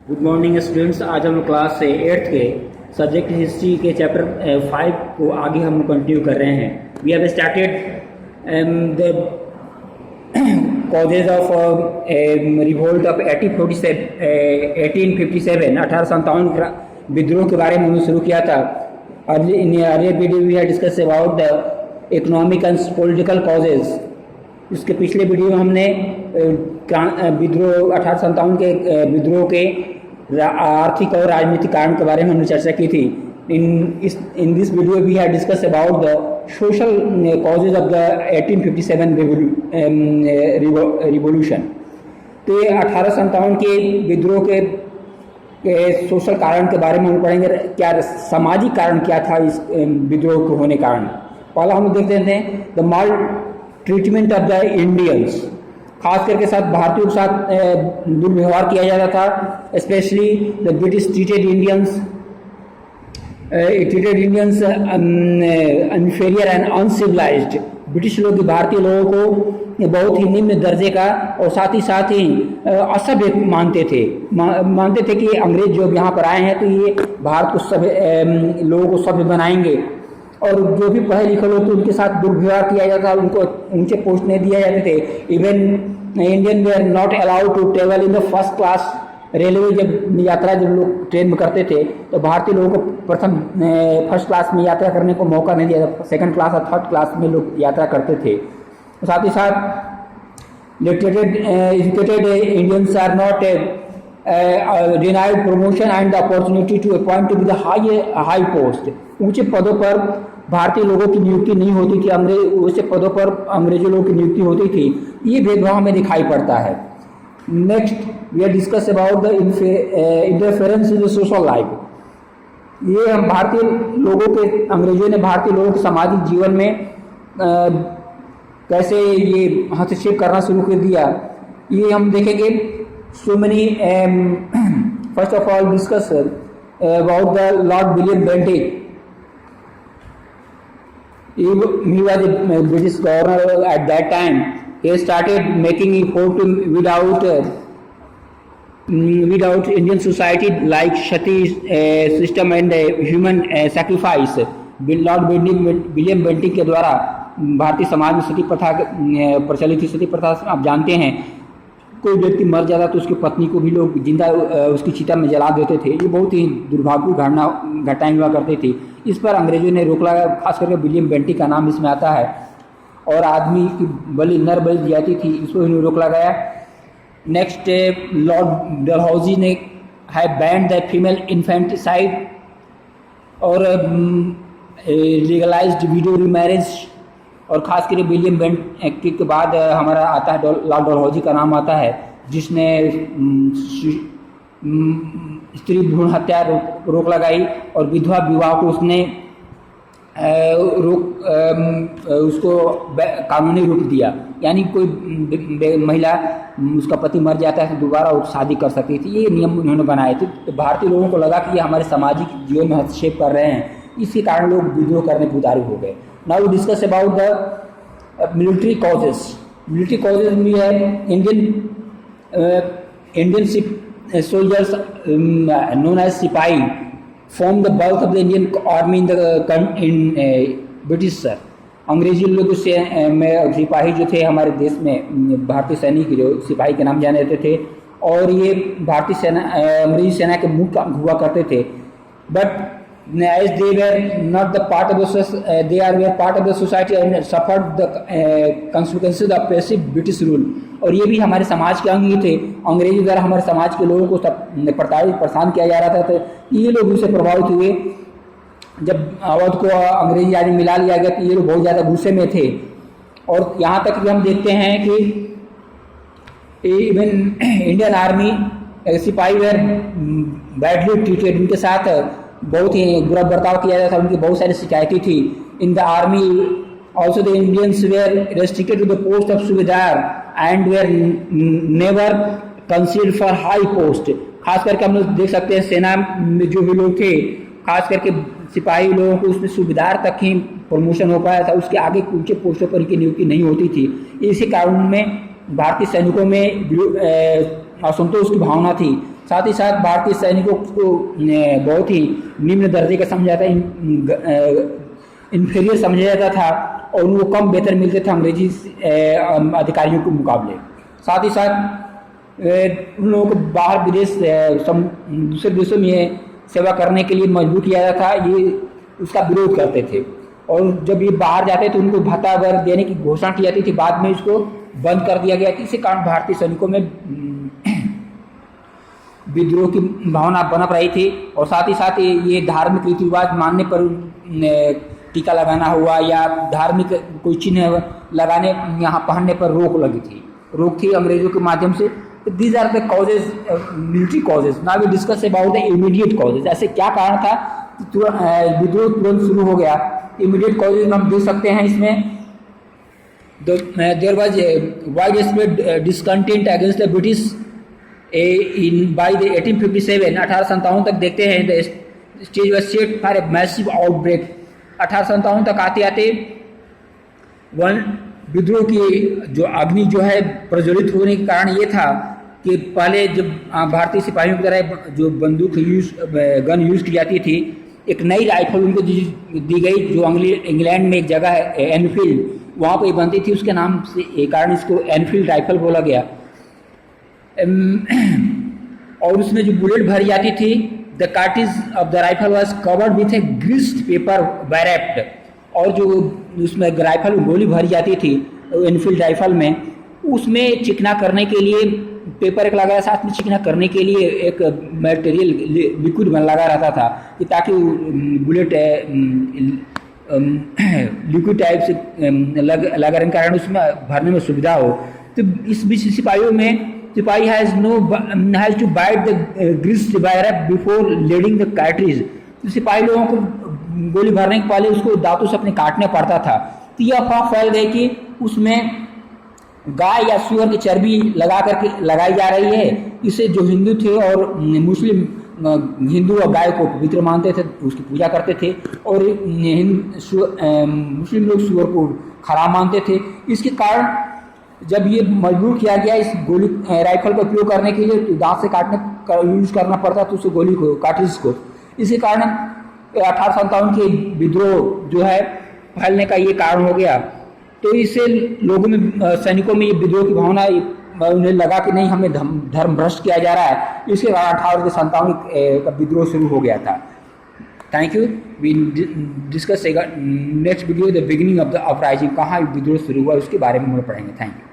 Good morning students. आज हम class 8th के सब्जेक्ट हिस्ट्री के चैप्टर 5 को आगे हम कंटिन्यू कर रहे हैं। We have started the causes of revolt of 1857 विद्रोह के बारे में हमने शुरू किया था। In earlier video we have discuss about the economic and political causes. इसके पिछले वीडियो में हमने विद्रोह 1857 के विद्रोह के आर्थिक और राजनीतिक कारण के बारे में हमने चर्चा की थी। In this video we have discuss about the social causes of the 1857 revolution. तो ये 1857 के विद्रोह के सोशल कारण के बारे में हम पढ़ेंगे। क्या सामाजिक कारण क्या था इस विद्रोह के होने कारण। पहला हम देखते हैं the mall treatment of the Indians. खास करके साथ भारतीयों के साथ दुर्व्यवहार किया जाता था। Specially the British treated Indians inferior and uncivilised. British लोग भारतीय लोगों को बहुत ही निम्न दर्जे का और साथ ही असभ्य मानते थे कि अंग्रेज जो यहाँ पर आए हैं तो ये भारत को सभ्य लोगों को सभ्य बनाएंगे। और जो भी पढ़े लिखे लोग थे उनके साथ दुर्व्यवहार किया जाता, उनको ऊंचे पोस्ट नहीं दिए जाते थे। Even Indian they are not allowed to travel in the first class railway. जब लोग ट्रेन में करते थे तो भारतीय लोगों को प्रथम फर्स्ट क्लास में यात्रा करने को मौका नहीं दिया जाता। सेकंड क्लास और थर्ड क्लास में लोग यात्रा करते थे। साथ ही साथ educated Indians are not denied promotion and the opportunity to appoint to be the high post. ऊंचे पदों पर भारतीय लोगों की नियुक्ति नहीं होती थी, ऊंचे पदों पर अंग्रेजों लोगों की नियुक्ति होती थी। ये भेदभाव में दिखाई पड़ता है। Next we are discuss about the interference in the social life. ये हम भारतीय लोगों के अंग्रेजों ने भारतीय लोगों के सामाजिक जीवन में कैसे ये हस्तक्षेप करना शुरू कर दिया, ये हम देखेंगे। So many first of all discuss about the Lord William Bentinck. He was a British governor at that time. He started making effort to without Indian society like Sati system and human sacrifice. Lord William Bentinck के द्वारा भारतीय समाज में सती प्रथा प्रचलित थी। सती प्रथा आप जानते हैं, कोई व्यक्ति मर जाता तो उसकी पत्नी को भी लोग जिंदा उसकी चिता में जला देते थे। ये बहुत ही दुर्भाग्यपूर्ण घटनाएं हुआ करती थी। इस पर अंग्रेजों ने रोक लगाया। खास करके विलियम बेंटिक का नाम इसमें आता है। और आदमी की नर बलि जाती थी, इसको इन्होंने रोक लगाया। नेक्स्ट लॉर्ड डलहौजी ने है बैंड द फीमेल इन्फेंटिसाइड और लीगलाइज्ड विडो रीमैरिज। और खास करके विलियम बेंटिक के बाद हमारा आता है लॉर्ड डलहौजी का नाम आता है, जिसने स्त्री भ्रूण हत्या रोक लगाई और विधवा विवाह को उसने उसको कानूनी रूप दिया। यानी कोई महिला उसका पति मर जाता है तो दोबारा वो शादी कर सकती थी। ये नियम उन्होंने बनाए थे। तो भारतीय लोगों को लगा कि ये हमारे सामाजिक जीवन में हस्तक्षेप कर रहे हैं, इसी कारण लोग विद्रोह करने को उतारू हो गए। Now we discuss about the military causes. Military causes भी है इंडियन soldiers known as सिपाही form the bulk of the Indian army in British sir। अंग्रेजी लोग में सिपाही जो थे हमारे देश में, भारतीय सैनिक जो सिपाही के नाम जाने जाते थे। और ये भारतीय सेना अंग्रेजी सेना के मुख्य हुआ करते थे। But as they were not the part of the they were part of the society and suffered the consequences of oppressive British rule। और ये भी हमारे समाज के अंग ही थे। अंग्रेजी द्वारा हमारे समाज के लोगों को प्रताड़ित परेशान किया जा रहा था। तो ये लोग उससे प्रभावित हुए। जब अवध को अंग्रेजी आदमी मिला लिया गया तो ये लोग बहुत ज़्यादा गुस्से में थे। और यहाँ तक कि हम देखते हैं कि इवन इंडियन आर्मी सिपाही वेर बैडली ट्रीटेड। उनके साथ बहुत ही बुरा बर्ताव किया जाता था। उनकी बहुत सारी शिकायतें थी। In the army also the Indians were restricted to the post of subedar and were never considered for high post. खास करके हम लोग देख सकते हैं सेना में जो भी लोग थे, खास करके सिपाही लोगों को उसमें सूबेदार तक ही प्रमोशन हो पाया था। उसके आगे ऊंचे पोस्टों पर इनकी नियुक्ति नहीं होती थी। इसी कारण में भारतीय सैनिकों में असंतोष की भावना थी। साथ ही साथ भारतीय सैनिकों को बहुत ही निम्न दर्जे का समझा जाता, इन्फीरियर समझा जाता था और उनको कम वेतन मिलते थे अंग्रेजी अधिकारियों के मुकाबले। साथ ही साथ उन लोगों को बाहर विदेश दूसरे देशों में सेवा करने के लिए मजबूर किया जाता था, ये उसका विरोध करते थे। और जब ये बाहर जाते तो उनको भत्ता वगैरह देने की घोषणा की जाती थी, बाद में इसको बंद कर दिया गया। इसी कारण भारतीय सैनिकों में विद्रोह की भावना बनप रही थी। और साथ ही साथ ये धार्मिक रीति रिवाज मानने पर टीका लगाना हुआ या धार्मिक कोई चिन्ह लगाने यहाँ पहनने पर रोक थी अंग्रेजों के माध्यम से। These are the causes, military causes. Now we discuss about the immediate causes. ऐसे क्या कारण था विद्रोह तुरंत शुरू हो गया? इमीडिएट कॉजेज हम देख सकते हैं इसमें। There was wide spread discontent against the British in by the 1857। 1857 तक देखते हैं the stage was set for a massive outbreak. 1857 तक आते आते विद्रोह की जो अग्नि जो है प्रज्वलित होने के कारण ये था कि पहले जब भारतीय सिपाहियों की तरह जो बंदूक गन यूज की जाती थी, एक नई राइफल उनको दी गई जो इंग्लैंड में एक जगह है एनफील्ड, वहाँ पर बनती थी। उसके नाम से कारण इसको एनफील्ड राइफल बोला गया। और उसमें जो बुलेट भरी जाती थी, the cartridge of the rifle was covered with a greased paper wrapped. और जो उसमें राइफल गोली भरी जाती थी एनफील्ड राइफल में, उसमें चिकना करने के लिए पेपर एक लगा, साथ में चिकना करने के लिए एक मटेरियल लिक्विड लगा रहता था कि ताकि बुलेट लिक्विड टाइप से लगा रहने के कारण उसमें भरने में सुविधा हो। तो इस बीच सिपाही has to bite the greased wrap before loading the cartridge. तो सिपाही लोगों को गोली भरने के पहले उसको दांतों से अपने काटना पड़ता था। तो यह अफवाह फैल गई कि उसमें गाय या सूअर की चर्बी लगाई जा रही है। इससे जो हिंदू थे और मुस्लिम, हिंदू और गाय को पवित्र मानते थे, उसकी पूजा करते थे, और मुस्लिम लोग सूअर को खराब मानते थे। इसके कारण जब ये मजबूर किया गया इस गोली राइफल का उपयोग करने के लिए, तो दांत से काटने का यूज करना पड़ता था उस गोली को, कार्ट्रिज को। इसी कारण 1857 के विद्रोह जो है फैलने का ये कारण हो गया। तो इससे लोगों में, सैनिकों में ये विद्रोह की भावना उन्हें लगा कि नहीं, हमें धर्म भ्रष्ट किया जा रहा है। इसके कारण 1857 का विद्रोह शुरू हो गया था। Thank you. We discuss next video the beginning of the uprising, कहाँ विद्रोह शुरू हुआ उसके बारे में हम पढ़ेंगे। Thank you.